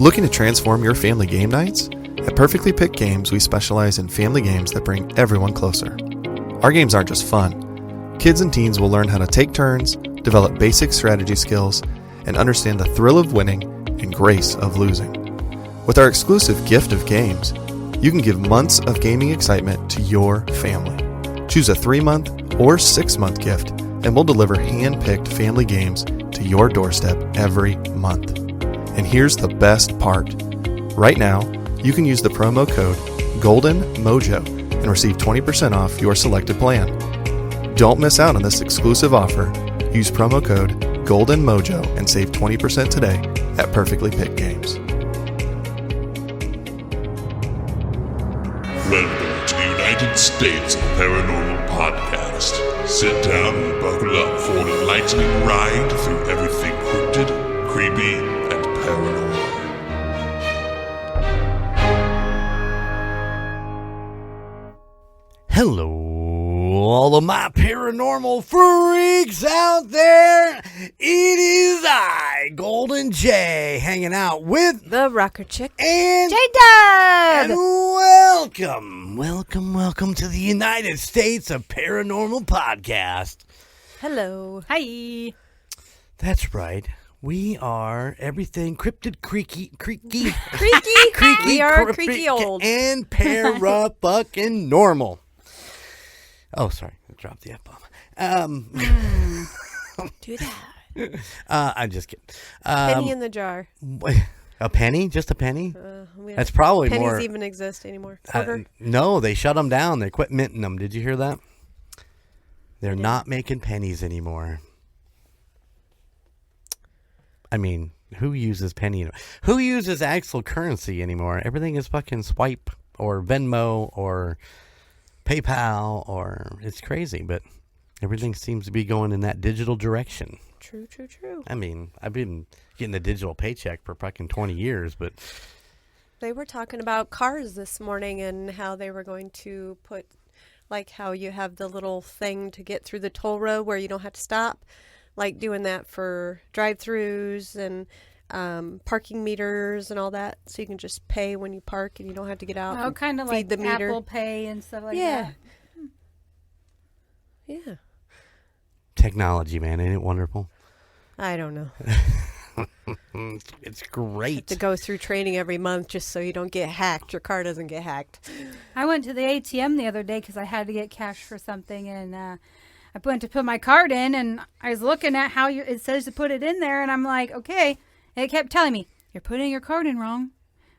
Looking to transform your family game nights? At Perfectly Picked Games, we specialize in family games that bring everyone closer. Our games aren't just fun. Kids and teens will learn how to take turns, develop basic strategy skills, and understand the thrill of winning and grace of losing. With our exclusive gift of games, you can give months of gaming excitement to your family. Choose a 3-month or 6-month gift, and we'll deliver hand-picked family games to your doorstep every month. And here's the best part. Right now, you can use the promo code GOLDENMOJO and receive 20% off your selected plan. Don't miss out on this exclusive offer. Use promo code GOLDENMOJO and save 20% today at Perfectly Picked Games. Welcome to the United States of Paranormal Podcast. Sit down and buckle up for an enlightening ride through everything cryptid, creepy, and paranormal. Hello, all of my paranormal freaks out there. It is I, Golden J, hanging out with the Rocker Chick and Jdubb. And welcome to the United States of Paranormal Podcast. Hello. Hi. That's right. We are everything cryptid, creaky. We are creaky old. And fucking normal. Oh, sorry. I dropped the F-bomb. Do that. I'm just kidding. Penny in the jar. A penny? Just a penny? We That's probably pennies more. Pennies even exist anymore. Quarter? No, they shut them down. They quit minting them. Did you hear that? They're not making pennies anymore. I mean, who uses penny? Who uses actual currency anymore? Everything is fucking Swipe or Venmo or PayPal, or it's crazy, but everything seems to be going in that digital direction. True. I mean, I've been getting a digital paycheck for fucking 20 years, but They were talking about cars this morning and how they were going to put, like how you have the little thing to get through the toll road where you don't have to stop, like doing that for drive-thrus and parking meters and all that, so you can just pay when you park and you don't have to get out. Oh, kind of like the meter. Apple Pay and stuff like that. Yeah. technology, man, ain't it wonderful? I don't know. It's great. To go through training every month just so you don't get hacked. Your car doesn't get hacked. I went to the ATM the other day because I had to get cash for something, and I went to put my card in, and I was looking at how it says to put it in there, and I'm like, okay. And it kept telling me, you're putting your card in wrong.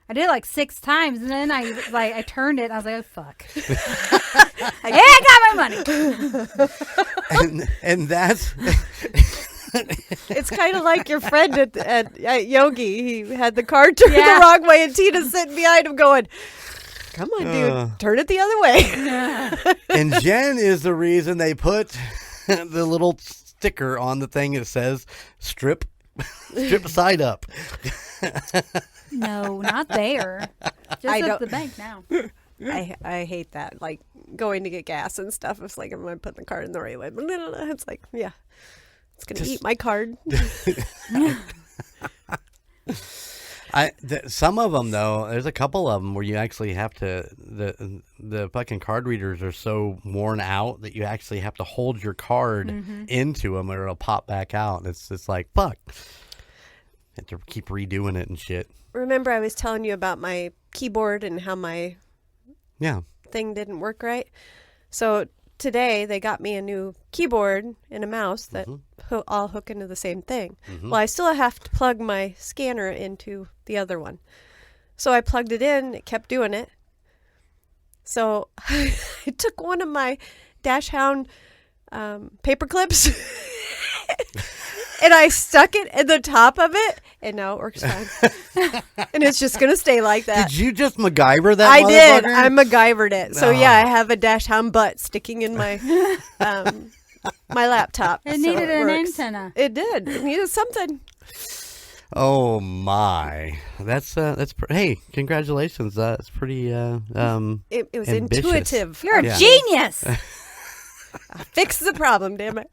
I did it like 6 times, and then I turned it, and I was like, oh, fuck. I got my money. and that's... It's kind of like your friend at Yogi. He had the card turned the wrong way, and Tina's sitting behind him going, come on, dude, turn it the other way. And Jen is the reason they put the little sticker on the thing that says strip side up. No, not there. Just at the bank now. I hate that. Like going to get gas and stuff. It's like, am I putting the card in the right way? It's like, yeah. It's going to eat my card. Some of them, though, there's a couple of them where you actually have to, the fucking card readers are so worn out that you actually have to hold your card into them or it'll pop back out. And it's like, fuck. Have to keep redoing it and shit. Remember I was telling you about my keyboard and how my thing didn't work right? So today they got me a new keyboard and a mouse that all hook into the same thing. Well, I still have to plug my scanner into the other one. So I plugged it in. It kept doing it. So I took one of my Dash Hound paper clips and I stuck it in the top of it, and now it works fine. And it's just going to stay like that. Did you just MacGyver that I did. I MacGyvered it. So, yeah, I have a Dash Hound butt sticking in my my laptop. It needed an antenna. It did. It needed something. Oh, my. Hey, congratulations. That's pretty, it was ambitious. intuitive. You're a genius. Fix the problem, damn it.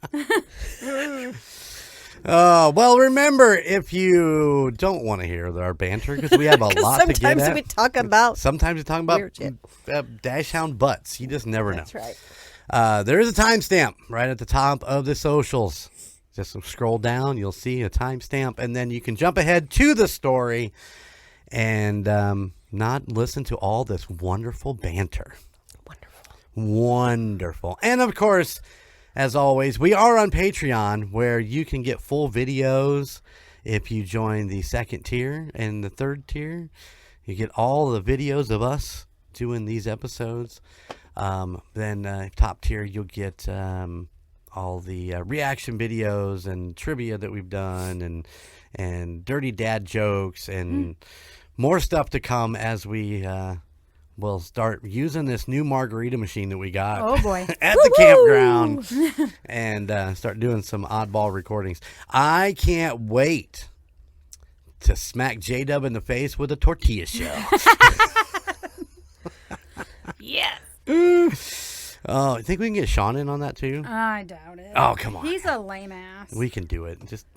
Well, remember, if you don't want to hear our banter, because we have a lot to get at. Sometimes we talk about weird shit. Dash hound butts. You just never know. That's right. There is a timestamp right at the top of the socials. Just scroll down, you'll see a timestamp, and then you can jump ahead to the story and not listen to all this wonderful banter. Wonderful. And, of course, as always, we are on Patreon, where you can get full videos if you join the second tier and the third tier. You get all the videos of us doing these episodes. Then top tier, you'll get all the reaction videos and trivia that we've done, and dirty dad jokes, and more stuff to come as we will start using this new margarita machine that we got. Oh boy. At the campground, and start doing some oddball recordings. I can't wait to smack Jdubb in the face with a tortilla shell. Yes. Oh, I think we can get Sean in on that too? I doubt it. Oh, come on. He's a lame ass. We can do it. Just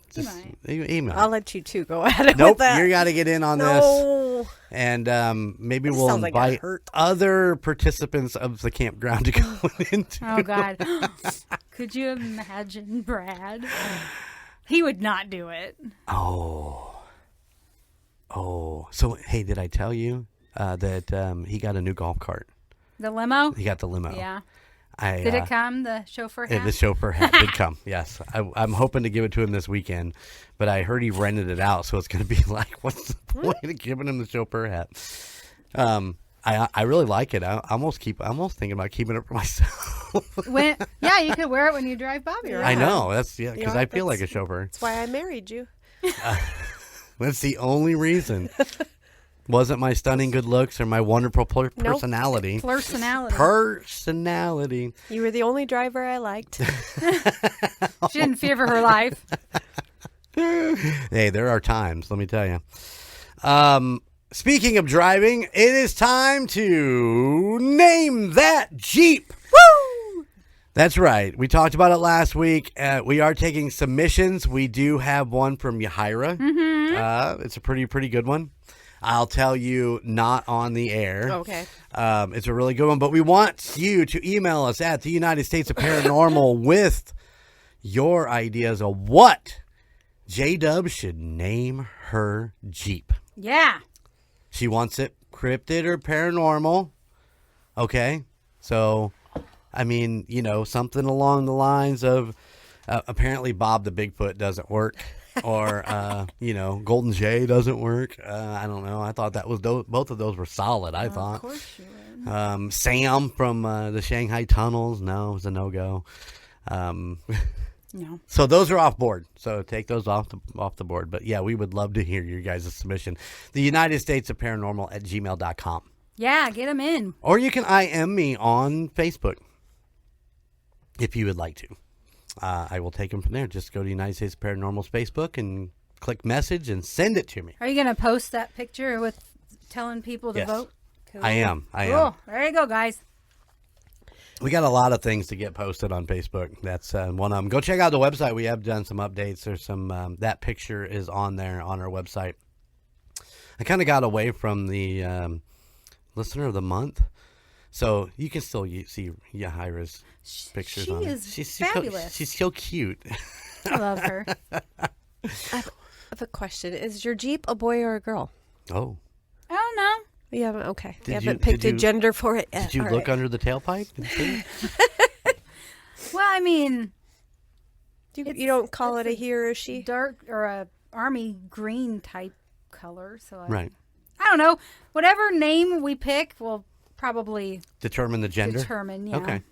email. I'll let you two go at it. Nope, with that. you got to get in on No. this. And maybe This we'll sounds like it invite hurt. other participants of the campground to go into. Oh, God. Could you imagine Brad? He would not do it. Oh. So, hey, did I tell you that he got a new golf cart? The limo? He got the limo. Yeah. Did it come, the chauffeur hat? The chauffeur hat did come, yes. I'm hoping to give it to him this weekend, but I heard he rented it out, so it's going to be like, what's the point of giving him the chauffeur hat? I really like it. I'm almost thinking about keeping it for myself. Yeah, you could wear it when you drive Bobbi around. I know. Because I feel like a chauffeur. That's why I married you. That's the only reason. Wasn't my stunning good looks or my wonderful personality. Personality. You were the only driver I liked. She didn't fear for her life. Hey, there are times, let me tell you. Speaking of driving, it is time to name that Jeep. Woo! That's right. We talked about it last week. We are taking submissions. We do have one from Yahira. Mm-hmm. It's a pretty good one. I'll tell you not on the air. Okay. It's a really good one, but we want you to email us at the United States of Paranormal with your ideas of what Jdubb should name her Jeep. Yeah. She wants it cryptid or paranormal. Okay. So, I mean, something along the lines of apparently Bob the Bigfoot doesn't work. Or, Golden Jay doesn't work. I don't know. I thought that was both of those were solid, I thought. Of course you would. Sam from the Shanghai Tunnels. No, it was a no-go. No. So those are off board. So take those off the board. But, yeah, we would love to hear your guys' submission. The United States of Paranormal at gmail.com. Yeah, get them in. Or you can IM me on Facebook if you would like to. I will take them from there. Just go to United States Paranormal's Facebook and click message and send it to me. Are you going to post that picture with telling people to vote? Cool. I am. Cool. There you go, guys. We got a lot of things to get posted on Facebook. That's one of them. Go check out the website. We have done some updates. There's some, that picture is on there on our website. I kind of got away from the Listener of the Month. So you can still see Yahira's pictures on it. She's fabulous. She's so cute. I love her. I have a question. Is your Jeep a boy or a girl? Oh. I don't know. You haven't. Okay. You haven't picked a gender for it yet. Did you look under the tailpipe and see? Well, I mean, you don't call it a he or a she? Dark or a army green type color. So Right. I don't know. Whatever name we pick will probably determine the gender. Yeah. Okay.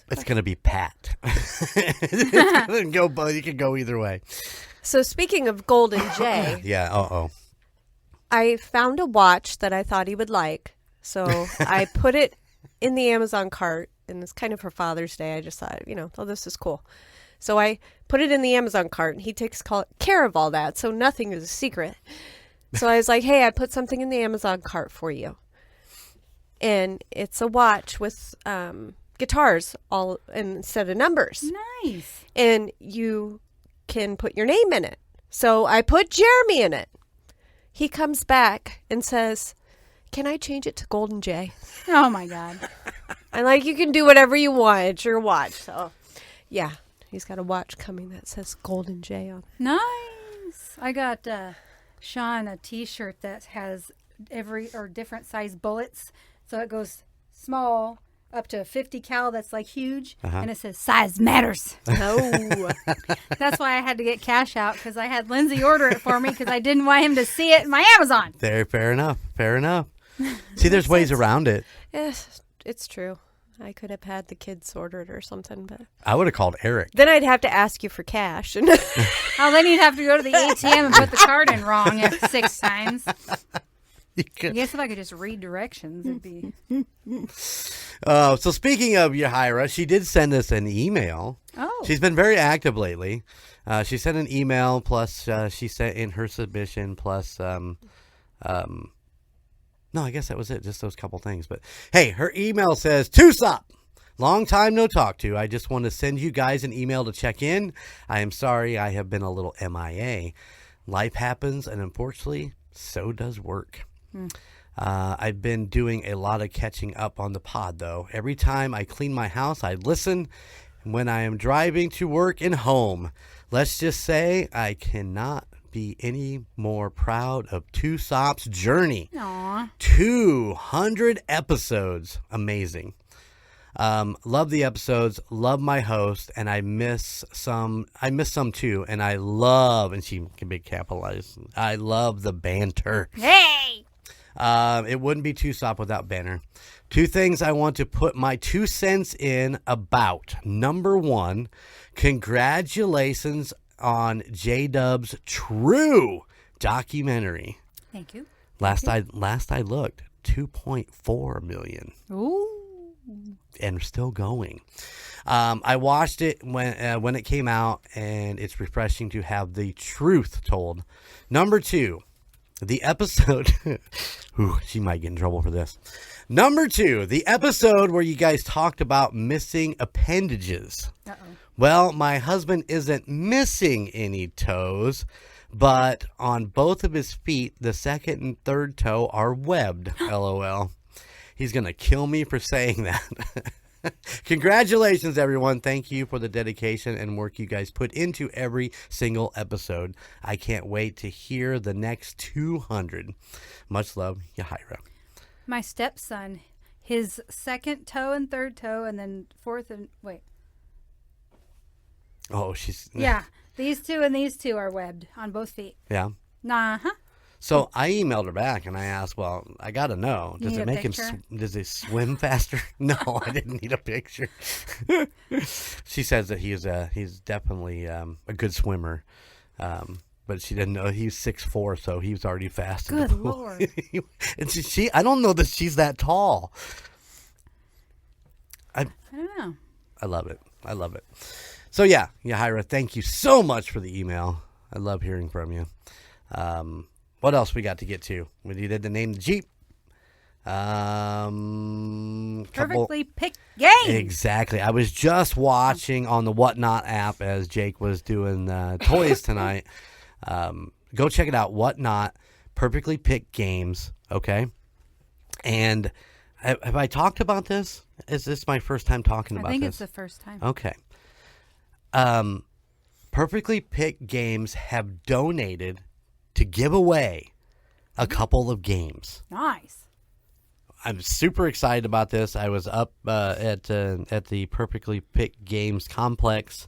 It's going to be Pat. You can go either way. So speaking of Golden Jay. Yeah. I found a watch that I thought he would like. So I put it in the Amazon cart, and it's kind of for Father's Day. I just thought, this is cool. So I put it in the Amazon cart, and he takes care of all that. So nothing is a secret. So I was like, hey, I put something in the Amazon cart for you. And it's a watch with guitars all instead of numbers. Nice. And you can put your name in it. So I put Jeremy in it. He comes back and says, "Can I change it to Golden J?" Oh, my God. I'm like, "You can do whatever you want. It's your watch." So, yeah, he's got a watch coming that says Golden J on it. Nice. I got Sean a T-shirt that has different size bullets. So it goes small up to 50 cal. That's like huge. And it says size matters. Oh. That's why I had to get cash out, because I had Lindsay order it for me because I didn't want him to see it in my Amazon. There, fair enough. See, there's ways around it. Yes, it's true. I could have had the kids order it or something, but I would have called Eric. then I'd have to ask you for cash. Oh, then you'd have to go to the ATM and put the card in wrong 6 times. I guess if I could just read directions, it'd be... So speaking of Yahira, she did send us an email. Oh. She's been very active lately. She sent an email, plus she sent in her submission, plus... no, I guess that was it. Just those couple things. But hey, her email says, "Tusop, long time no talk to. I just want to send you guys an email to check in. I am sorry I have been a little MIA. Life happens, and unfortunately, so does work. I've been doing a lot of catching up on the pod, though. Every time I clean my house, I listen when I am driving to work and home. Let's just say I cannot be any more proud of Tusop's journey. Aw. 200 episodes. Amazing. Love the episodes, love my host, and I miss some too, and I love, and she can be capitalized, I love the banter. Hey! It wouldn't be Tusop without banter. 2 things I want to put my 2 cents in about. Number 1, congratulations on Jdubb's true documentary. Thank you. Last I looked, 2.4 million. Ooh. And still going. I watched it when it came out, and it's refreshing to have the truth told. Number 2, the episode. Ooh, she might get in trouble for this. Number 2, the episode where you guys talked about missing appendages. Uh-oh. Well, my husband isn't missing any toes, but on both of his feet, the second and third toe are webbed. LOL. He's going to kill me for saying that. Congratulations, everyone. Thank you for the dedication and work you guys put into every single episode. I can't wait to hear the next 200. Much love, Yahira. My stepson, his second toe and third toe, and then fourth and... Wait. Oh, she's... Yeah. These 2 and these 2 are webbed on both feet. Yeah. Uh-huh. So I emailed her back and I asked, well, I got to know, does it make him, does he swim faster? No, I didn't need a picture. She says that he's definitely a good swimmer. But she didn't know he's 6'4", so he was already fast. Good Lord. And I don't know that she's that tall. I don't know. I love it. So yeah, Yahira, thank you so much for the email. I love hearing from you. What else we got to get to? We did the name the Jeep. Perfectly picked game. Exactly. I was just watching on the Whatnot app as Jake was doing toys tonight. Go check it out. Whatnot, perfectly picked games. Okay. And have I talked about this? Is this my first time talking about this? I think it's the first time. Okay. Perfectly Picked Games have donated to give away a couple of games. Nice. I'm super excited about this. I was up at the Perfectly Picked Games complex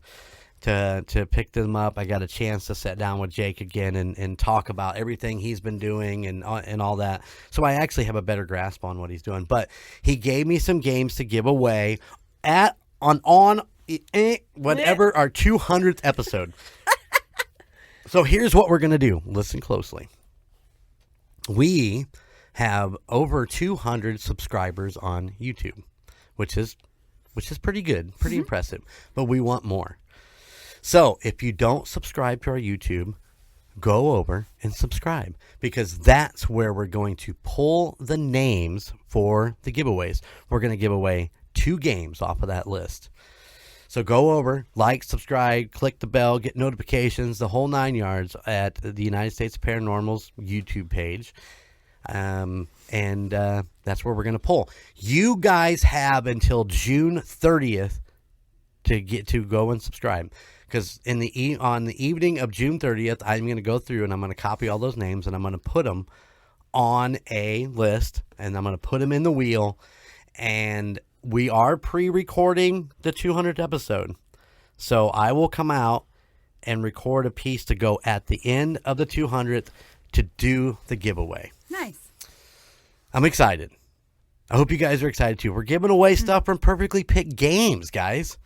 to pick them up. I got a chance to sit down with Jake again and talk about everything he's been doing and all that. So I actually have a better grasp on what he's doing. But he gave me some games to give away on whenever our 200th episode. So here's what we're going to do. Listen closely. We have over 200 subscribers on YouTube, which is pretty good, pretty impressive, but we want more. So if you don't subscribe to our YouTube, go over and subscribe, because that's where we're going to pull the names for the giveaways. We're going to give away 2 games off of that list. So go over, like, subscribe, click the bell, get notifications, the whole 9 yards at the United States Paranormal's YouTube page. And that's where we're going to pull. You guys have until June 30th to go and subscribe. Because on the evening of June 30th, I'm going to go through and I'm going to copy all those names and I'm going to put them on a list and I'm going to put them in the wheel. And we are pre-recording the 200th episode. So I will come out and record a piece to go at the end of the 200th to do the giveaway. Nice. I'm excited. I hope you guys are excited too. We're giving away stuff from Perfectly Picked Games, guys.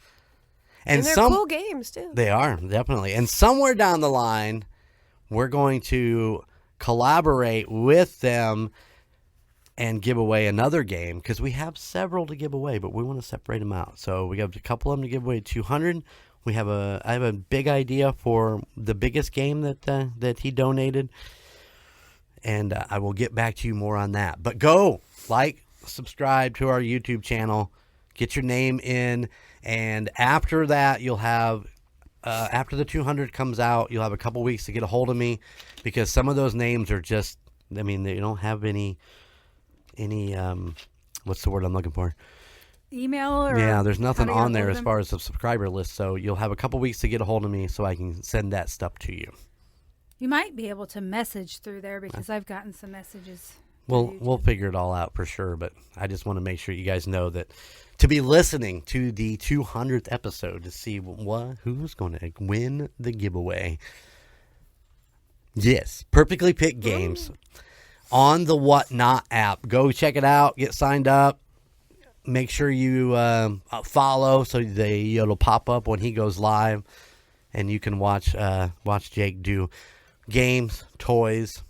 And they're cool games too. They are, definitely. And somewhere down the line, we're going to collaborate with them and give away another game because we have several to give away, but we want to separate them out. So we have a couple of them to give away 200. I have a big idea for the biggest game that he donated, and I will get back to you more on that. But go like, subscribe to our YouTube channel, get your name in, and after that you'll have after the 200 comes out, you'll have a couple weeks to get a hold of me because some of those names are just, I mean, they don't have any what's the word I'm looking for? Email or yeah, there's nothing on there as far as the subscriber list, so you'll have a couple weeks to get a hold of me so I can send that stuff to you. You might be able to message through there because I've gotten some messages. We'll figure it all out for sure, but I just want to make sure you guys know that to be listening to the 200th episode to see who's going to win the giveaway. Yes, Perfectly Picked Games on the Whatnot app. Go check it out. Get signed up. Make sure you follow so it'll pop up when he goes live, and you can watch Jake do games, toys.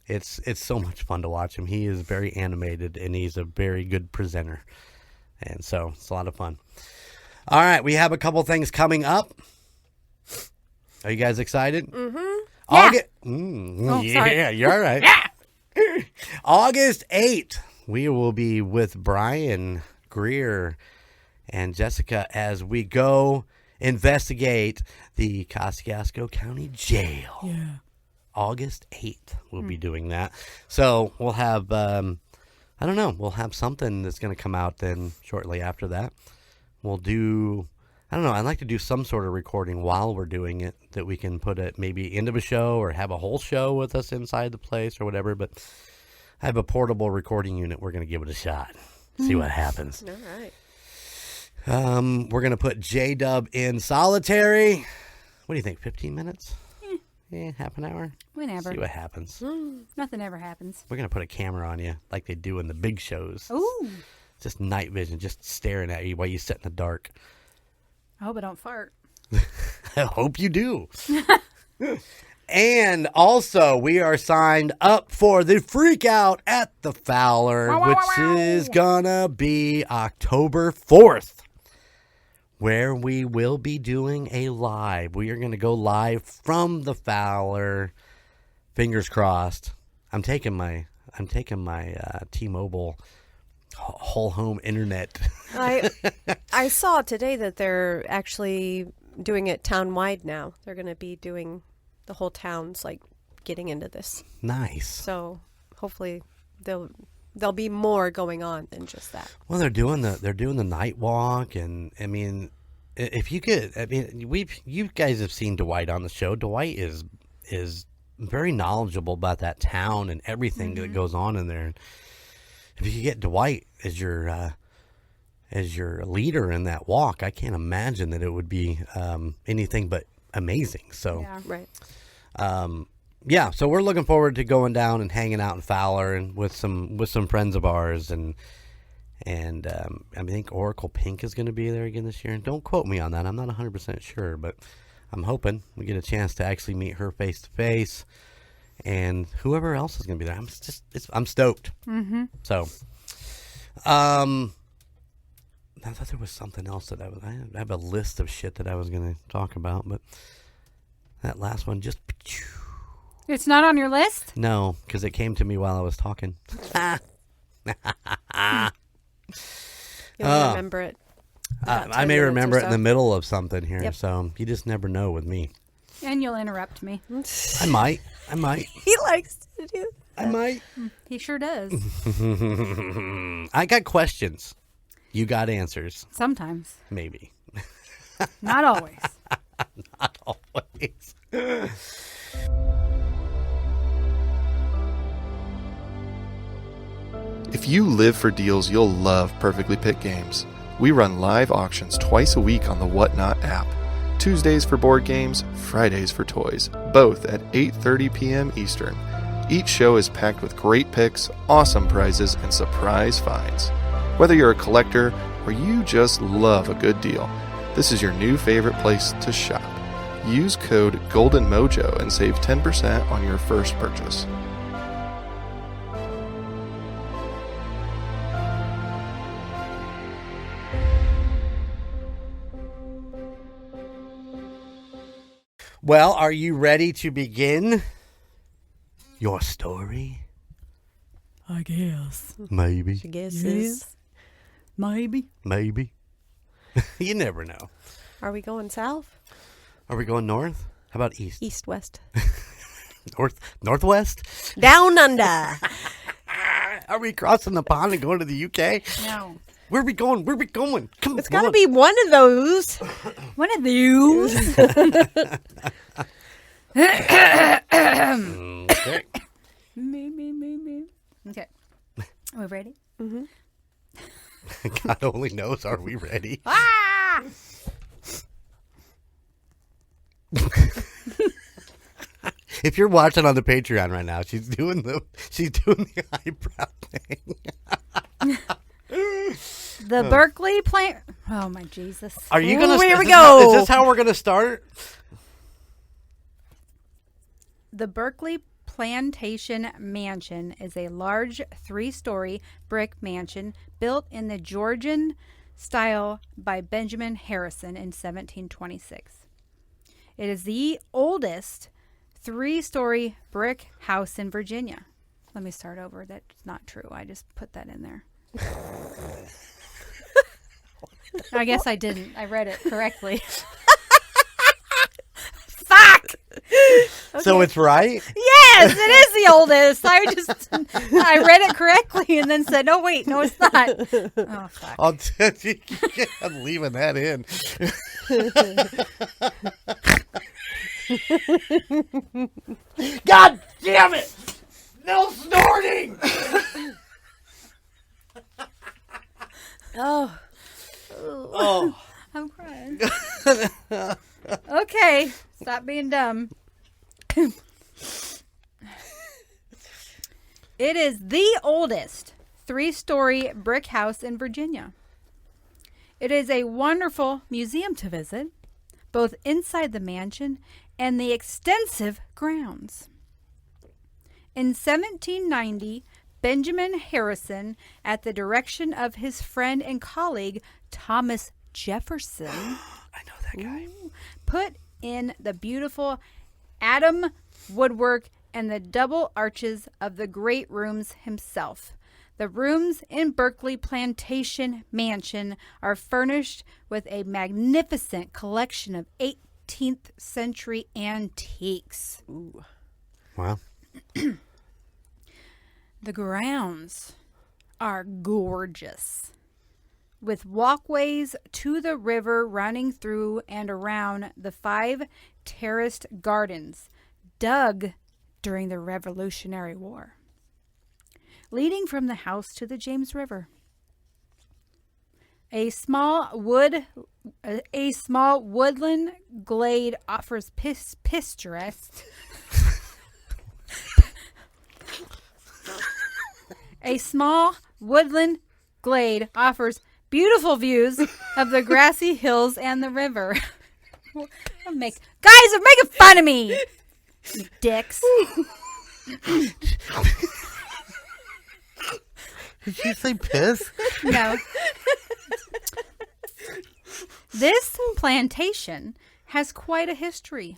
It's so much fun to watch him. He is very animated, and he's a very good presenter. And so it's a lot of fun. All right, we have a couple things coming up. Are you guys excited? Mm-hmm. Yeah, you're all right. August 8th, we will be with Brian Greer and Jessica as we go investigate the Kosciuszko County Jail. Yeah. August 8th, we'll be doing that. So we'll have, we'll have something that's going to come out then shortly after that. We'll do, I'd like to do some sort of recording while we're doing it that we can put it maybe into a show or have a whole show with us inside the place or whatever. But I have a portable recording unit. We're going to give it a shot. See what happens. All right. We're going to put Jdubb in solitary. What do you think, 15 minutes? Yeah, half an hour? Whenever. See what happens. Nothing ever happens. We're going to put a camera on you like they do in the big shows. Ooh. Just night vision, just staring at you while you sit in the dark. I hope I don't fart. I hope you do. And also, we are signed up for the Freak Out at the Fowler, which is going to be October 4th. Where we will be doing a live. We are going to go live from the Fowler. Fingers crossed. I'm taking my T-Mobile whole home internet. I saw today that they're actually doing it town-wide now. They're going to be doing the whole town's like getting into this. Nice. So hopefully there'll be more going on than just that. Well, they're doing the night walk, and I mean, if you could, you guys have seen Dwight on the show. Dwight is very knowledgeable about that town and everything that goes on in there. If you could get Dwight as your leader in that walk, I can't imagine that it would be anything but amazing. So Yeah. Right. yeah, so we're looking forward to going down and hanging out in Fowler and with some friends of ours, and I think Oracle Pink is going to be there again this year. And don't quote me on that; I'm not 100% sure, but I'm hoping we get a chance to actually meet her face to face, and whoever else is going to be there. I'm stoked. Mm-hmm. So, I thought there was something else that I have a list of shit that I was going to talk about, but that last one just. It's not on your list? No, because it came to me while I was talking. You'll remember it. I may remember it in the middle of something here, Yep. so you just never know with me. And you'll interrupt me. I might. He likes to do that. I might. He sure does. I got questions. You got answers. Sometimes. Maybe. Not always. Not always. If you live for deals, you'll love Perfectly Picked Games. We run live auctions twice a week on the Whatnot app. Tuesdays for board games, Fridays for toys, both at 8:30 p.m. Eastern. Each show is packed with great picks, awesome prizes, and surprise finds. Whether you're a collector or you just love a good deal, this is your new favorite place to shop. Use code GOLDENMOJO and save 10% on your first purchase. Well, are you ready to begin your story? I guess. Maybe. I guess is. Maybe. Maybe. You never know. Are we going south? Are we going north? How about east? East, west. Northwest? Down under. Are we crossing the pond and going to the UK? No. Where are we going? Where are we going? Come It's got to be one of those. One of these. Okay. Me. Okay. Are we ready? God only knows. Are we ready? Ah! If you're watching on the Patreon right now, she's doing the eyebrow thing. The Berkeley plant. Oh my Jesus! Are you gonna? Here we Is go. this how we're gonna start? The Berkeley Plantation Mansion is a large 3-story brick mansion built in the Georgian style by Benjamin Harrison in 1726. It is the oldest 3-story brick house in Virginia. Let me start over. That's not true. I just put that in there. I guess I didn't. I read it correctly. Fuck! So it's right? Yes, it is the oldest. I read it correctly and then said, "Oh wait, no, it's not." Oh fuck! I'll tell you, I'm leaving that in. God damn it! No snorting! Oh. I'm crying. Okay, stop being dumb. It is the oldest 3-story brick house in Virginia. It is a wonderful museum to visit, both inside the mansion and the extensive grounds. In 1790, Benjamin Harrison, at the direction of his friend and colleague Thomas Jefferson, I know that guy. put in the beautiful Adam woodwork and the double arches of the great rooms himself. The rooms in Berkeley Plantation Mansion are furnished with a magnificent collection of 18th century antiques. Ooh. Wow. The grounds are gorgeous, with walkways to the river running through and around the 5 terraced gardens dug during the Revolutionary War, leading from the house to the James River. A small woodland glade offers picturesque. A small woodland glade offers beautiful views of the grassy hills and the river. Guys are making fun of me, you dicks. Did you say piss? No. This plantation has quite a history.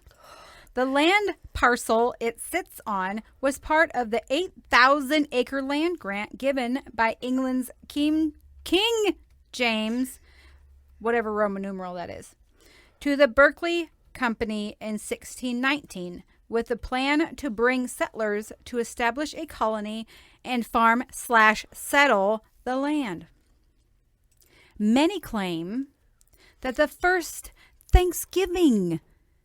The land parcel it sits on was part of the 8,000-acre land grant given by England's King James, whatever Roman numeral that is, to the Berkeley Company in 1619 with a plan to bring settlers to establish a colony and farm/settle the land. Many claim that the first Thanksgiving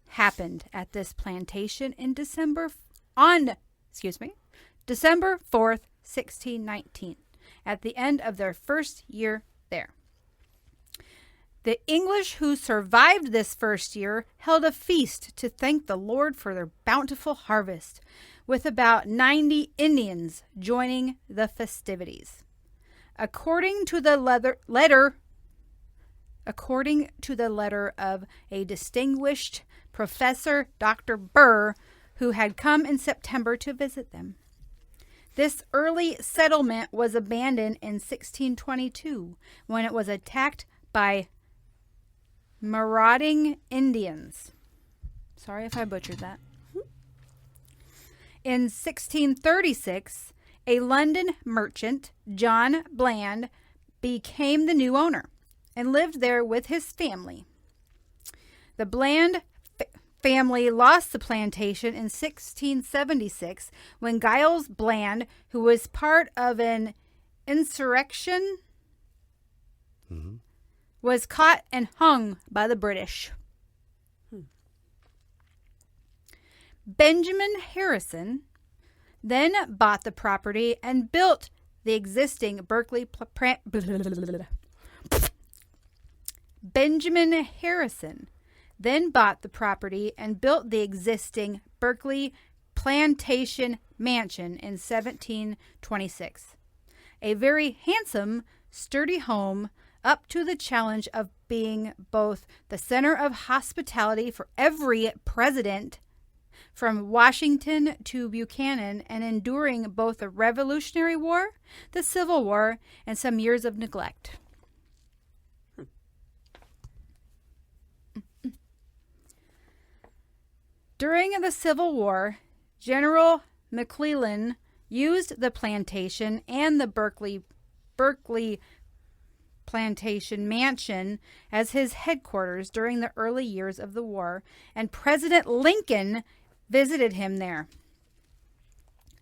happened at this plantation in December 4th, 1619, at the end of their first year there. The English who survived this first year held a feast to thank the Lord for their bountiful harvest, with about 90 Indians joining the festivities. According to the letter of a distinguished Professor Dr. Burr, who had come in September to visit them. This early settlement was abandoned in 1622 when it was attacked by marauding Indians. Sorry if I butchered that. In 1636, a London merchant, John Bland, became the new owner and lived there with his family. The Bland family lost the plantation in 1676 when Giles Bland, who was part of an insurrection, was caught and hung by the British. Benjamin Harrison then bought the property and built the existing Berkeley Plantation Mansion in 1726. A very handsome, sturdy home up to the challenge of being both the center of hospitality for every president from Washington to Buchanan, and enduring both the Revolutionary War, the Civil War, and some years of neglect. During the Civil War, General McClellan used the plantation and the Berkeley Plantation Mansion as his headquarters during the early years of the war, and President Lincoln visited him there.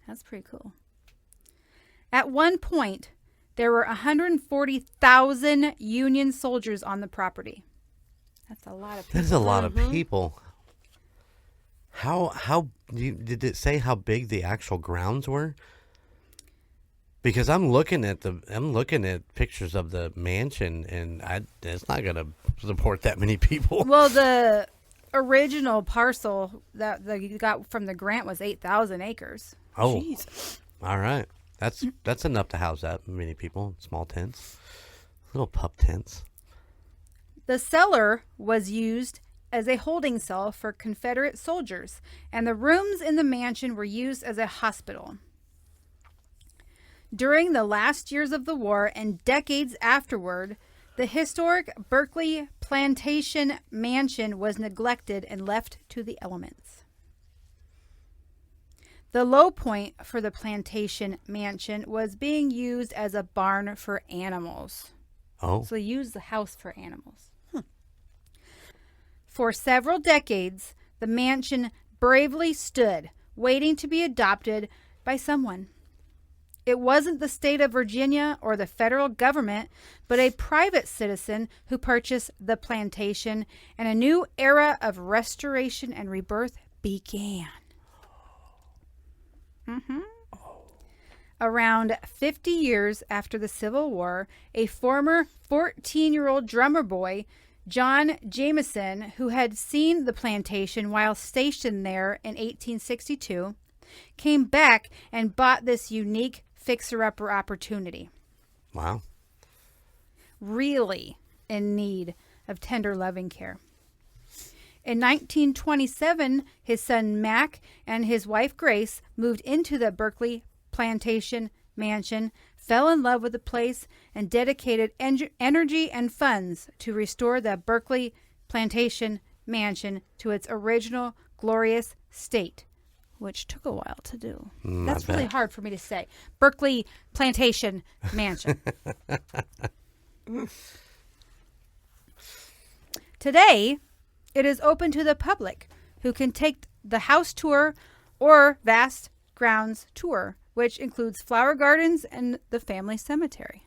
That's pretty cool. At one point, there were 140,000 Union soldiers on the property. That's a lot of people. That is a lot of people. How did it say how big the actual grounds were? Because I'm looking at pictures of the mansion, and it's not going to support that many people. Well, the original parcel that you got from the grant was 8,000 acres. Oh, Jesus. All right. That's enough to house that many people. Small tents, little pup tents. The cellar was used as a holding cell for Confederate soldiers, and the rooms in the mansion were used as a hospital. During the last years of the war and decades afterward, the historic Berkeley Plantation Mansion was neglected and left to the elements. The low point for the Plantation Mansion was being used as a barn for animals. Oh. So they used the house for animals. For several decades, the mansion bravely stood, waiting to be adopted by someone. It wasn't the state of Virginia or the federal government, but a private citizen who purchased the plantation, and a new era of restoration and rebirth began. Around 50 years after the Civil War, a former 14-year-old drummer boy, John Jameson, who had seen the plantation while stationed there in 1862, came back and bought this unique fixer-upper opportunity. Wow. Really in need of tender, loving care. In 1927, his son Mac and his wife Grace moved into the Berkeley Plantation Mansion, fell in love with the place, and dedicated energy and funds to restore the Berkeley Plantation Mansion to its original glorious state, which took a while to do. That's really hard for me to say. Berkeley Plantation Mansion. Today, it is open to the public, who can take the house tour or vast grounds tour, which includes flower gardens and the family cemetery.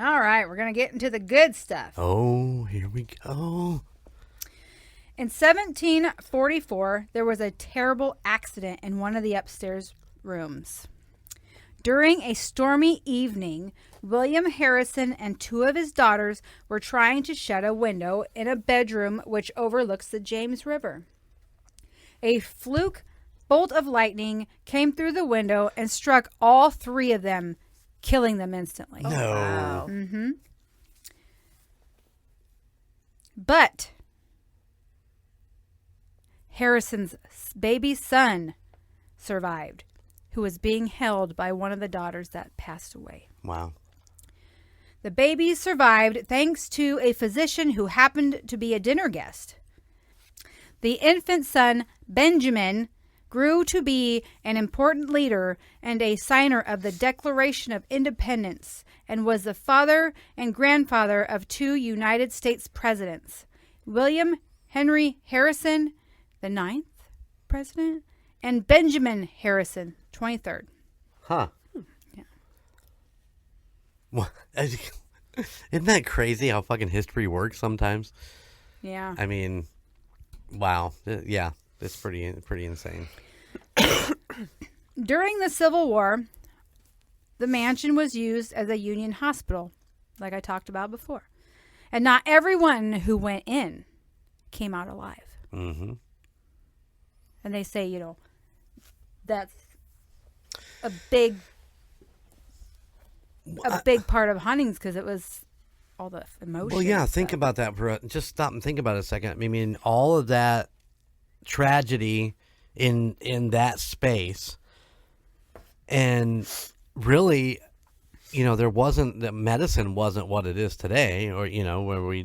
All right, we're going to get into the good stuff. Oh, here we go. In 1744, there was a terrible accident in one of the upstairs rooms. During a stormy evening, William Harrison and two of his daughters were trying to shut a window in a bedroom which overlooks the James River. A fluke bolt of lightning came through the window and struck all three of them, killing them instantly. No. Wow. Mm-hmm. But Harrison's baby son survived, who was being held by one of the daughters that passed away. Wow. The baby survived thanks to a physician who happened to be a dinner guest. The infant son, Benjamin, grew to be an important leader and a signer of the Declaration of Independence, and was the father and grandfather of two United States presidents, William Henry Harrison, the 9th president, and Benjamin Harrison, 23rd. Huh. Yeah. Well, isn't that crazy how fucking history works sometimes? Yeah. I mean, wow. Yeah, it's pretty insane. During the Civil War, the mansion was used as a Union hospital, like I talked about before. And not everyone who went in came out alive. Mm-hmm. And they say, that's a big part of Hunting's, because it was all the emotion. Well, yeah, think about that. Just stop and think about it a second. I mean, all of that tragedy in that space, and really, the medicine wasn't what it is today, or where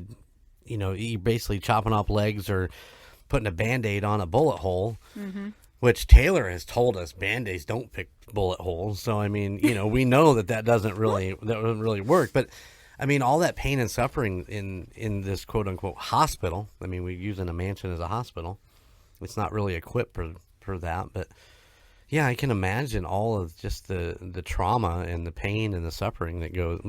you're basically chopping off legs or putting a Band-Aid on a bullet hole, Mm-hmm. which Taylor has told us Band-Aids don't pick bullet holes. So, I mean, we know that doesn't really work. But, I mean, all that pain and suffering in this quote-unquote hospital, I mean, we're using a mansion as a hospital. It's not really equipped for that. But, yeah, I can imagine all of just the trauma and the pain and the suffering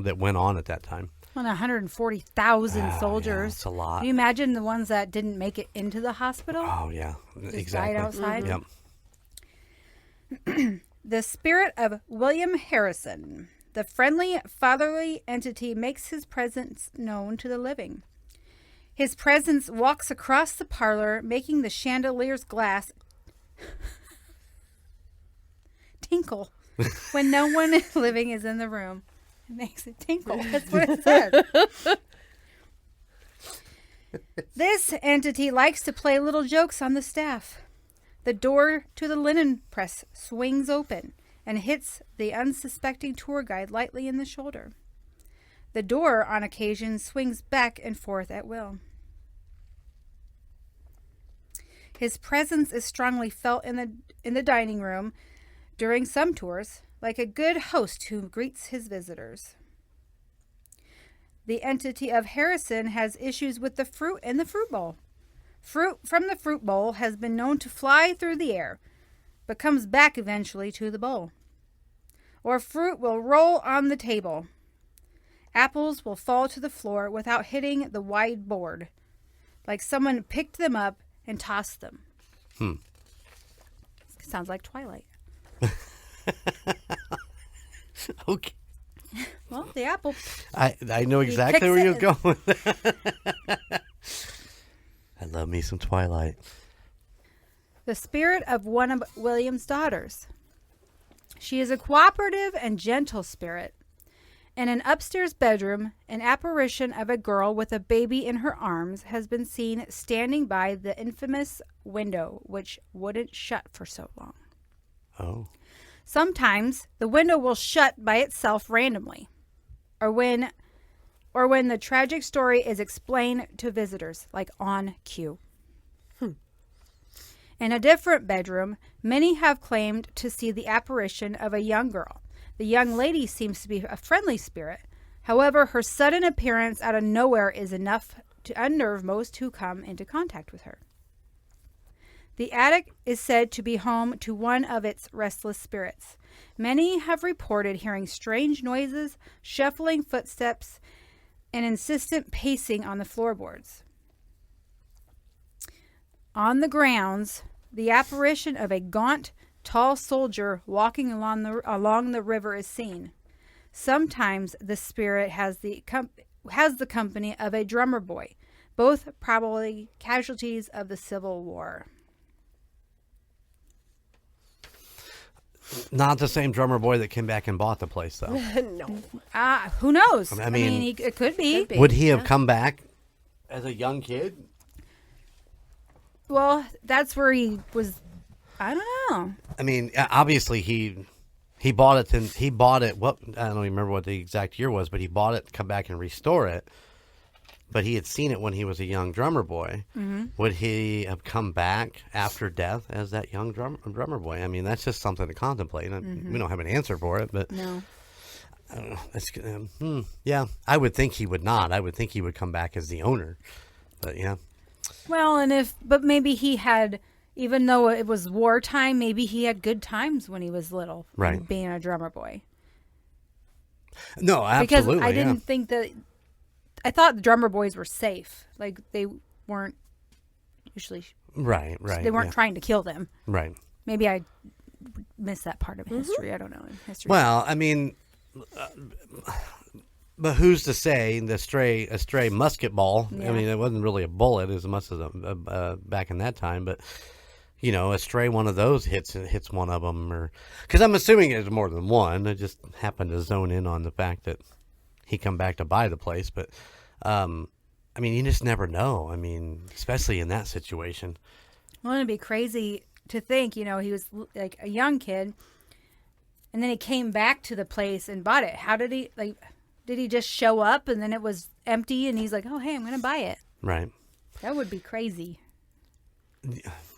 that went on at that time. On 140,000 soldiers. Yeah, it's a lot. Can you imagine the ones that didn't make it into the hospital? Oh, yeah, Just exactly. died outside? Mm-hmm. Yep. The spirit of William Harrison, the friendly, fatherly entity, makes his presence known to the living. His presence walks across the parlor, making the chandelier's glass tinkle when no one living is in the room. It makes it tinkle. That's what it says. This entity likes to play little jokes on the staff. The door to the linen press swings open and hits the unsuspecting tour guide lightly in the shoulder. The door, on occasion, swings back and forth at will. His presence is strongly felt in the dining room during some tours, like a good host who greets his visitors. The entity of Harrison has issues with the fruit in the fruit bowl. Fruit from the fruit bowl has been known to fly through the air, but comes back eventually to the bowl. Or fruit will roll on the table. Apples will fall to the floor without hitting the wide board, like someone picked them up and tossed them. Sounds like Twilight. Okay. Well, the apple. I know exactly where you're going. I love me some Twilight. The spirit of one of William's daughters. She is a cooperative and gentle spirit. In an upstairs bedroom, an apparition of a girl with a baby in her arms has been seen standing by the infamous window, which wouldn't shut for so long. Oh. Sometimes the window will shut by itself randomly, or when the tragic story is explained to visitors, like on cue. In a different bedroom, many have claimed to see the apparition of a young girl. The young lady seems to be a friendly spirit. However, her sudden appearance out of nowhere is enough to unnerve most who come into contact with her. The attic is said to be home to one of its restless spirits. Many have reported hearing strange noises, shuffling footsteps, and insistent pacing on the floorboards. On the grounds, the apparition of a gaunt, tall soldier walking along the river is seen. Sometimes the spirit has the company of a drummer boy, both probably casualties of the Civil War. Not the same drummer boy that came back and bought the place, though. No. Who knows? I mean, it could be. Would he have come back as a young kid? Well, that's where he was. I don't know. I mean, obviously he bought it. He bought it. What I don't even remember what the exact year was, but he bought it to come back and restore it. But he had seen it when he was a young drummer boy. Mm-hmm. Would he have come back after death as that young drummer boy? I mean, that's just something to contemplate. Mm-hmm. We don't have an answer for it, but no. I don't know. Yeah, I would think he would not. I would think he would come back as the owner. But yeah. Well, but maybe he had, even though it was wartime, maybe he had good times when he was little, right? Being a drummer boy. No, absolutely. Because I didn't think that. I thought the drummer boys were safe. Like, they weren't usually... Right. They weren't trying to kill them. Right. Maybe I missed that part of history. I don't know. History. Well, I mean... but who's to say a stray musket ball? Yeah. I mean, it wasn't really a bullet as much as back in that time, but... You know, a stray one of those hits one of them. Because I'm assuming it's more than one. I just happened to zone in on the fact that he come back to buy the place, but... I mean, you just never know. I mean, especially in that situation. Well, it'd be crazy to think, he was like a young kid, and then he came back to the place and bought it. How did he, did he just show up and then it was empty and he's like, oh, hey, I'm going to buy it? Right. That would be crazy.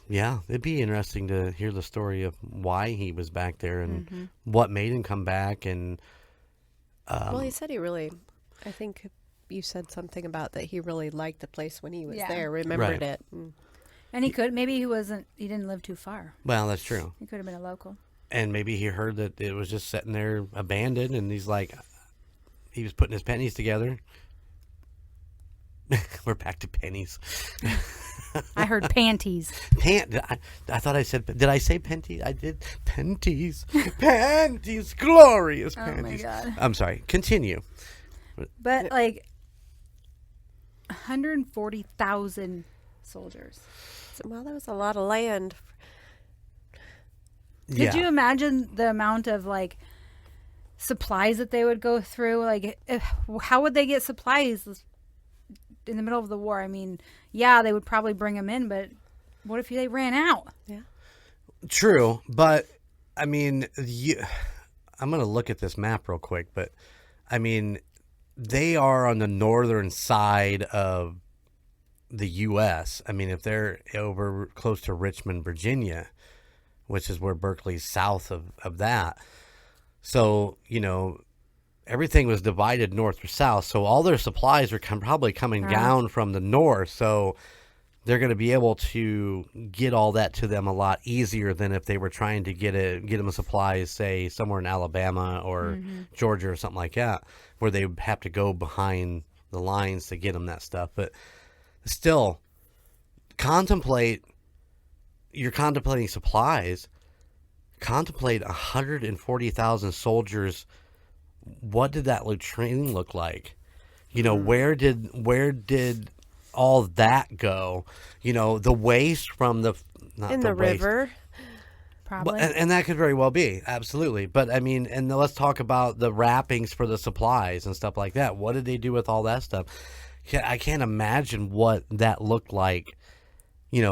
Yeah, it'd be interesting to hear the story of why he was back there and what made him come back. And well, he said he really, I think... You said something about that he really liked the place when he was there, remembered it. And he he didn't live too far. Well, that's true. He could have been a local. And maybe he heard that it was just sitting there abandoned, and he was putting his pennies together. We're back to pennies. I heard panties. I thought I said, did I say panties? I did. Panties. Panties. Glorious panties. Oh, my God. I'm sorry. Continue. But, 140,000 soldiers. Well, that was a lot of land. Could you imagine the amount of supplies that they would go through? How would they get supplies in the middle of the war? I mean, they would probably bring them in, but what if they ran out? Yeah. True, but I mean, I'm going to look at this map real quick, but I mean, they are on the northern side of the U.S. I mean, if they're over close to Richmond, Virginia, which is where Berkeley's south of that. So, everything was divided north or south. So all their supplies are probably coming down from the north. So they're going to be able to get all that to them a lot easier than if they were trying to get them supplies, say, somewhere in Alabama or Georgia or something like that, where they have to go behind the lines to get them that stuff. But still, you're contemplating supplies. Contemplate 140,000 soldiers. What did that training look like? Where did all that go? The waste from the river. Probably. And that could very well be, absolutely. But I mean, and let's talk about the wrappings for the supplies and stuff like that. What did they do with all that stuff? I can't imagine what that looked like.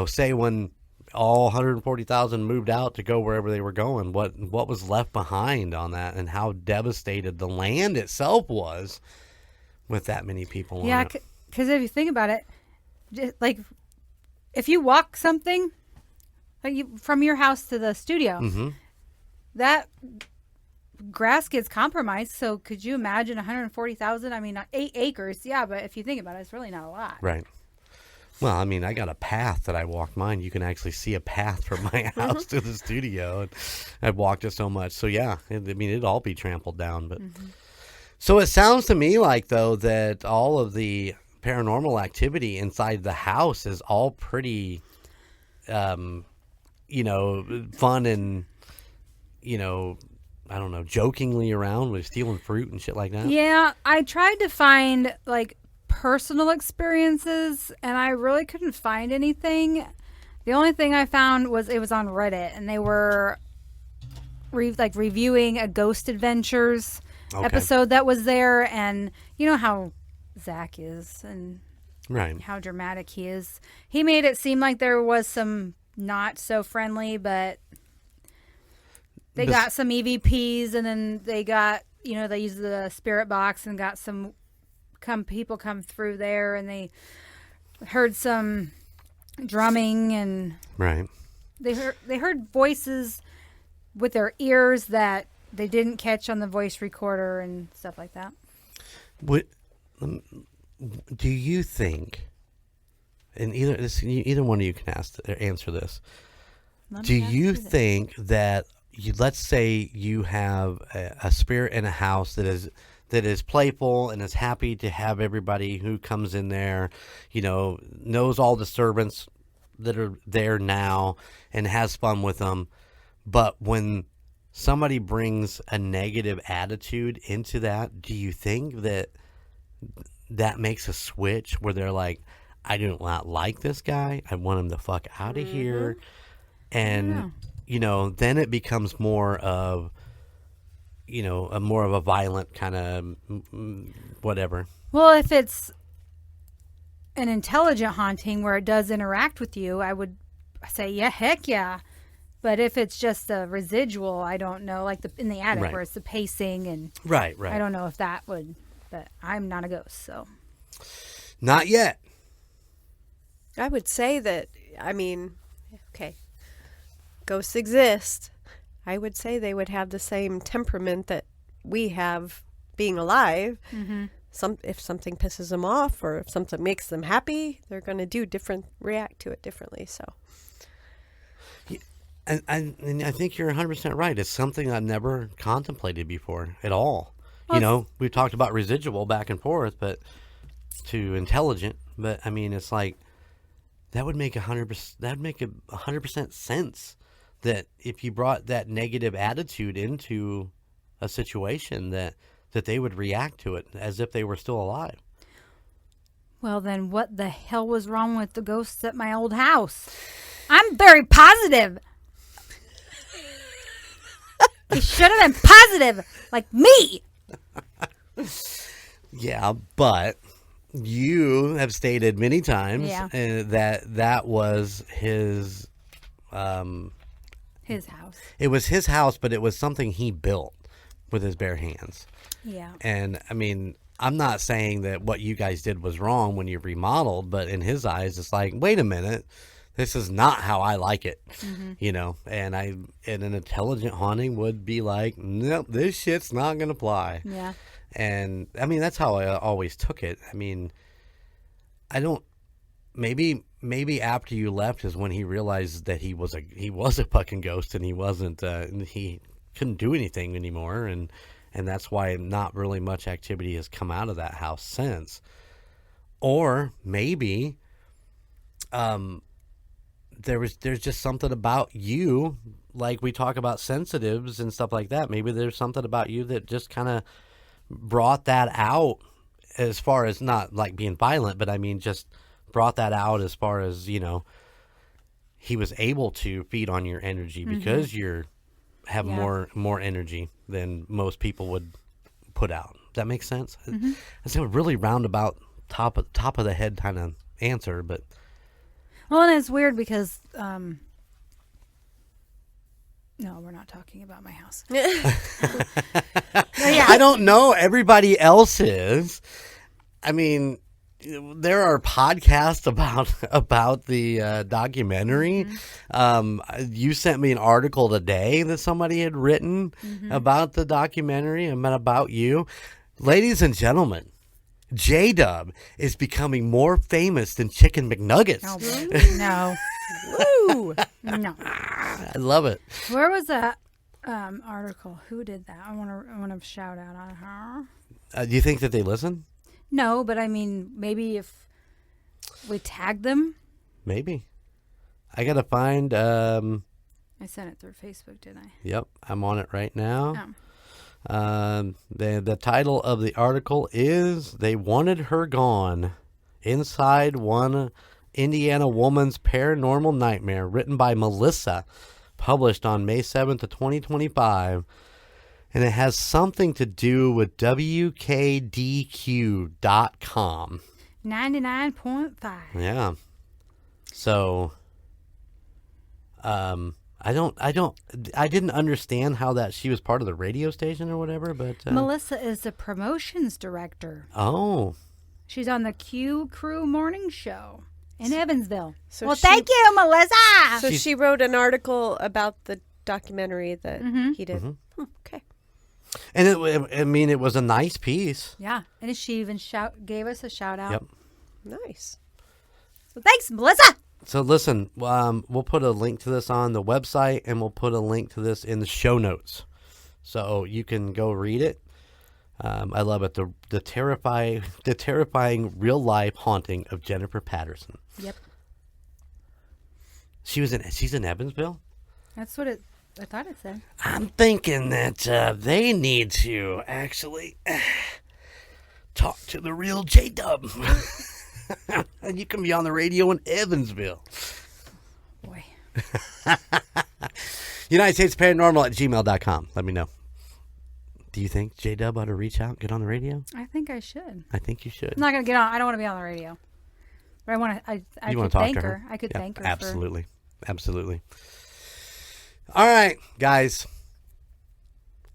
Say when all 140,000 moved out to go wherever they were going. What was left behind on that, and how devastated the land itself was with that many people. Yeah, because if you think about it, if you walk something. From your house to the studio, that grass gets compromised. So could you imagine 140,000? I mean, 8 acres. Yeah, but if you think about it, it's really not a lot. Right. Well, I mean, I got a path that I walk mine. You can actually see a path from my house to the studio. And I've walked it so much. So, yeah, it'd all be trampled down. But So it sounds to me like, though, that all of the paranormal activity inside the house is all pretty, fun and, I don't know, jokingly around with stealing fruit and shit like that. Yeah, I tried to find, like, personal experiences, and I really couldn't find anything. The only thing I found was it was on Reddit, and they were reviewing a Ghost Adventures episode that was there, and you know how Zach is and how dramatic he is. He made it seem like there was some not so friendly, but they got some EVPs, and then they got, they used the spirit box and got some people come through there, and they heard some drumming, and they heard voices with their ears that they didn't catch on the voice recorder and stuff like that. What do you think? And either one of you can answer this. Do you think that let's say you have a spirit in a house that is playful and is happy to have everybody who comes in there, knows all the servants that are there now and has fun with them. But when somebody brings a negative attitude into that, do you think that makes a switch where they're like, I do not like this guy. I want him the fuck out of here. And, then it becomes more of, more of a violent kind of whatever. Well, if it's an intelligent haunting where it does interact with you, I would say, yeah, heck yeah. But if it's just a residual, I don't know, like in the attic where it's the pacing and right. I don't know if that would, but I'm not a ghost, so. Not yet. I would say that, ghosts exist. I would say they would have the same temperament that we have being alive. If something pisses them off or if something makes them happy, they're going to react to it differently. So, and I think you're 100% right. It's something I've never contemplated before at all. Well, we've talked about residual back and forth, but to intelligent. But I mean, it's like that would make 100%. That'd make 100% sense. That if you brought that negative attitude into a situation, that they would react to it as if they were still alive. Well, then what the hell was wrong with the ghosts at my old house? I'm very positive. They should have been positive, like me. Yeah, but you have stated many times that was his... his house. It was his house, but it was something he built with his bare hands. Yeah. And, I mean, I'm not saying that what you guys did was wrong when you remodeled, but in his eyes, it's like, wait a minute, this is not how I like it, And an intelligent haunting would be like, nope, this shit's not going to fly. Yeah. And, I mean, that's how I always took it. I mean, Maybe after you left is when he realized that he was a fucking ghost and he wasn't he couldn't do anything anymore, and that's why not really much activity has come out of that house since. Or maybe there's just something about you, like we talk about sensitives and stuff like that. Maybe there's something about you that just kind of brought that out, as far as not like being violent, but I mean just brought that out as far as, he was able to feed on your energy because you have more energy than most people would put out. Does that make sense? It's a really roundabout top of the head kind of answer, but well, and it's weird because no, we're not talking about my house. I don't know. Everybody else is. I mean, there are podcasts about the documentary. You sent me an article today that somebody had written about the documentary and about you. Ladies and gentlemen, Jdubb is becoming more famous than Chicken McNuggets. Oh, no. Woo! No. I love it. Where was that article? Who did that? I want to shout out on her. Do you think that they listen? No, but I mean, maybe if we tag them. Maybe. I got to find... I sent it through Facebook, didn't I? Yep, I'm on it right now. Oh. The title of the article is "They Wanted Her Gone: Inside One Indiana Woman's Paranormal Nightmare," written by Melissa, published on May 7th of 2025. And it has something to do with WKDQ.com. 99.5. Yeah. So, I didn't understand how that she was part of the radio station or whatever, but Melissa is the promotions director. Oh. She's on the Q Crew morning show in Evansville. So well, thank you, Melissa. So she wrote an article about the documentary that he did. Okay. And it was a nice piece. Yeah, and she even gave us a shout out. Yep. Nice. So thanks, Melissa. So listen, we'll put a link to this on the website, and we'll put a link to this in the show notes, so you can go read it. I love it. The terrifying real life haunting of Jennifer Patterson. Yep. She's in Evansville. That's what I thought it said. I'm thinking that they need to actually talk to the real Jdubb. And you can be on the radio in Evansville. Boy. United States Paranormal at gmail.com. Let me know. Do you think Jdubb ought to reach out, get on the radio? I think I should. I think you should. I'm not going to get on. I don't want to be on the radio. But I want to. I could thank her. I could thank her. Absolutely. Absolutely. All right, guys.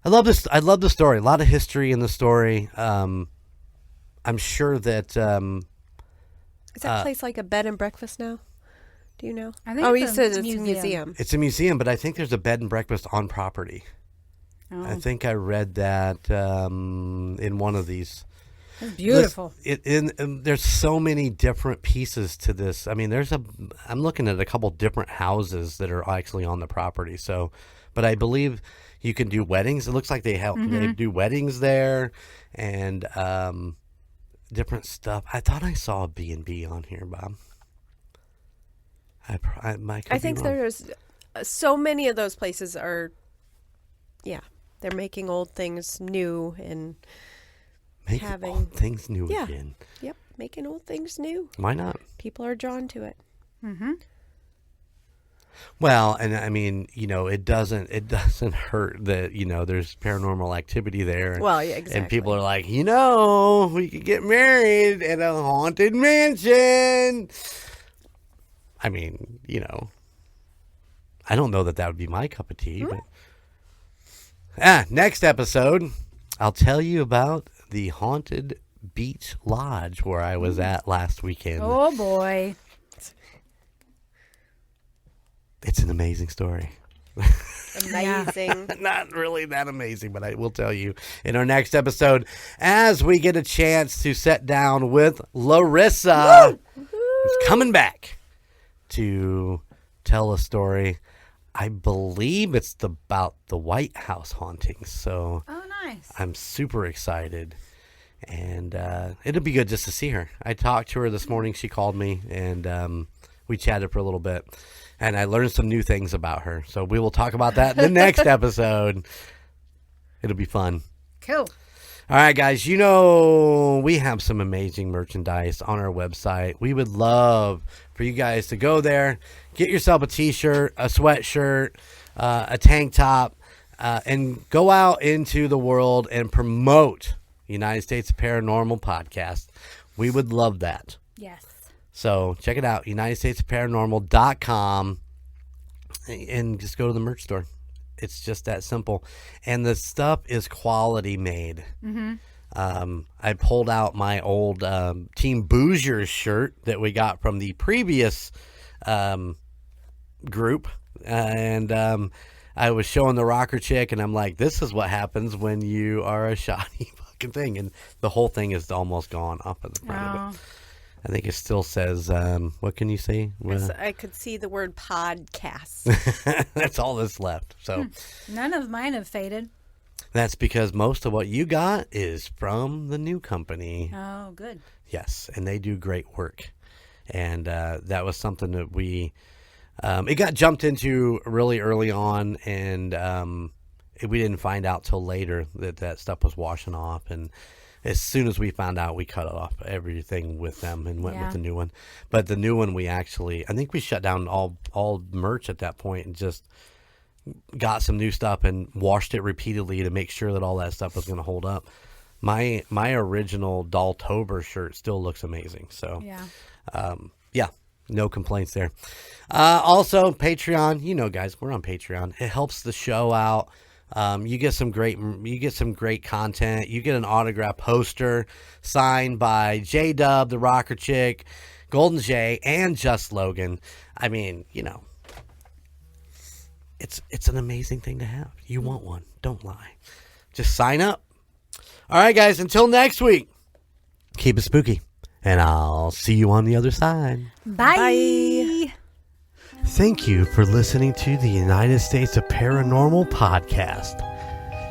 I love this. I love the story. A lot of history in the story. I'm sure that. Is that place like a bed and breakfast now? Do you know? I think you said it's a museum. It's a museum, but I think there's a bed and breakfast on property. Oh. I think I read that in one of these. It's beautiful. There's so many different pieces to this. I mean, I'm looking at a couple different houses that are actually on the property. So, but I believe you can do weddings. It looks like they do weddings there, and different stuff. I thought I saw a B&B on here, Bob. I think there's so many of those places are. Yeah, they're making old things new and. Making old things new again. Yep, making old things new. Why not? People are drawn to it. Mm-hmm. Well, and I mean, it doesn't hurt that, there's paranormal activity there. Well, yeah, exactly. And people are like, we could get married at a haunted mansion. I mean, I don't know that would be my cup of tea, but next episode, I'll tell you about the haunted beach lodge where I was at last weekend. Oh boy. It's an amazing story. Amazing. Not really that amazing, but I will tell you in our next episode as we get a chance to sit down with Larissa, who's coming back to tell a story. I believe it's about the White House hauntings. So nice. I'm super excited. And it'll be good just to see her. I talked to her this morning. She called me, and we chatted for a little bit. And I learned some new things about her. So we will talk about that in the next episode. It'll be fun. Cool. All right, guys. We have some amazing merchandise on our website. We would love for you guys to go there, get yourself a T-shirt, a sweatshirt, a tank top, and go out into the world and promote United States Paranormal Podcast. We would love that. Yes. So check it out, UnitedStatesParanormal.com, and just go to the merch store. It's just that simple. And the stuff is quality made. Mm-hmm. I pulled out my old Team Boozers shirt that we got from the previous group, and I was showing the rocker chick, and I'm like, this is what happens when you are a shoddy fucking thing. And the whole thing is almost gone up in the front of it. I think it still says, what can you see? I could see the word podcast. That's all that's left. So None of mine have faded. That's because most of what you got is from the new company. Oh, good. Yes, and they do great work. And that was something that we it got jumped into really early on, and we didn't find out till later that stuff was washing off. And as soon as we found out, we cut off everything with them and went with the new one. But the new one, I think we shut down all merch at that point and just got some new stuff and washed it repeatedly to make sure that all that stuff was going to hold up. My original Dolltober shirt still looks amazing. So no complaints there. Also, Patreon, guys, we're on Patreon. It helps the show out. You get some great content. You get an autographed poster signed by Jdubb, the Rocker Chick, Golden J, and Just Logan. I mean, it's an amazing thing to have. You want one? Don't lie. Just sign up. All right, guys. Until next week, keep it spooky, and I'll see you on the other side. Bye. Thank you for listening to the United States of Paranormal podcast.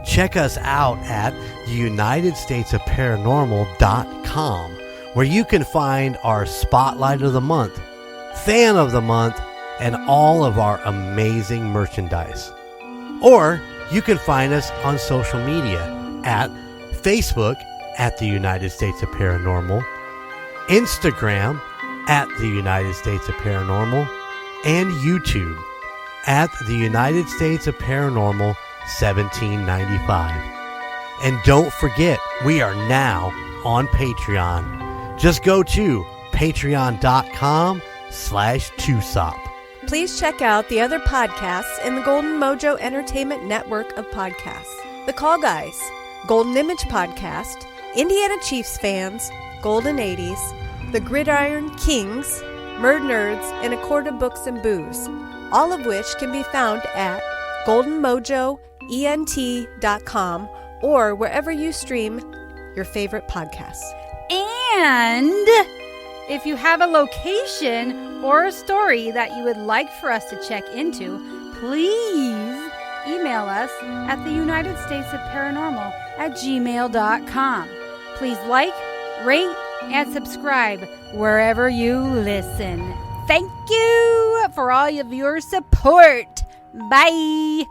Check us out at theunitedstatesofparanormal.com, where you can find our Spotlight of the Month, Fan of the Month, and all of our amazing merchandise. Or you can find us on social media at Facebook at the United States of Paranormal, Instagram at the United States of Paranormal, and YouTube at the United States of Paranormal 1795. And don't forget, we are now on Patreon. Just go to patreon.com/2sop. Please check out the other podcasts in the Golden Mojo Entertainment Network of podcasts. The Call Guys, Golden Image Podcast, Indiana Chiefs Fans, Golden 80s, The Gridiron Kings, Murd Nerds, and A Quart of Books and Booze, all of which can be found at goldenmojoent.com or wherever you stream your favorite podcasts. And if you have a location or a story that you would like for us to check into, please email us at theunitedstatesofparanormal@gmail.com. Please like, rate, and subscribe wherever you listen. Thank you for all of your support. Bye.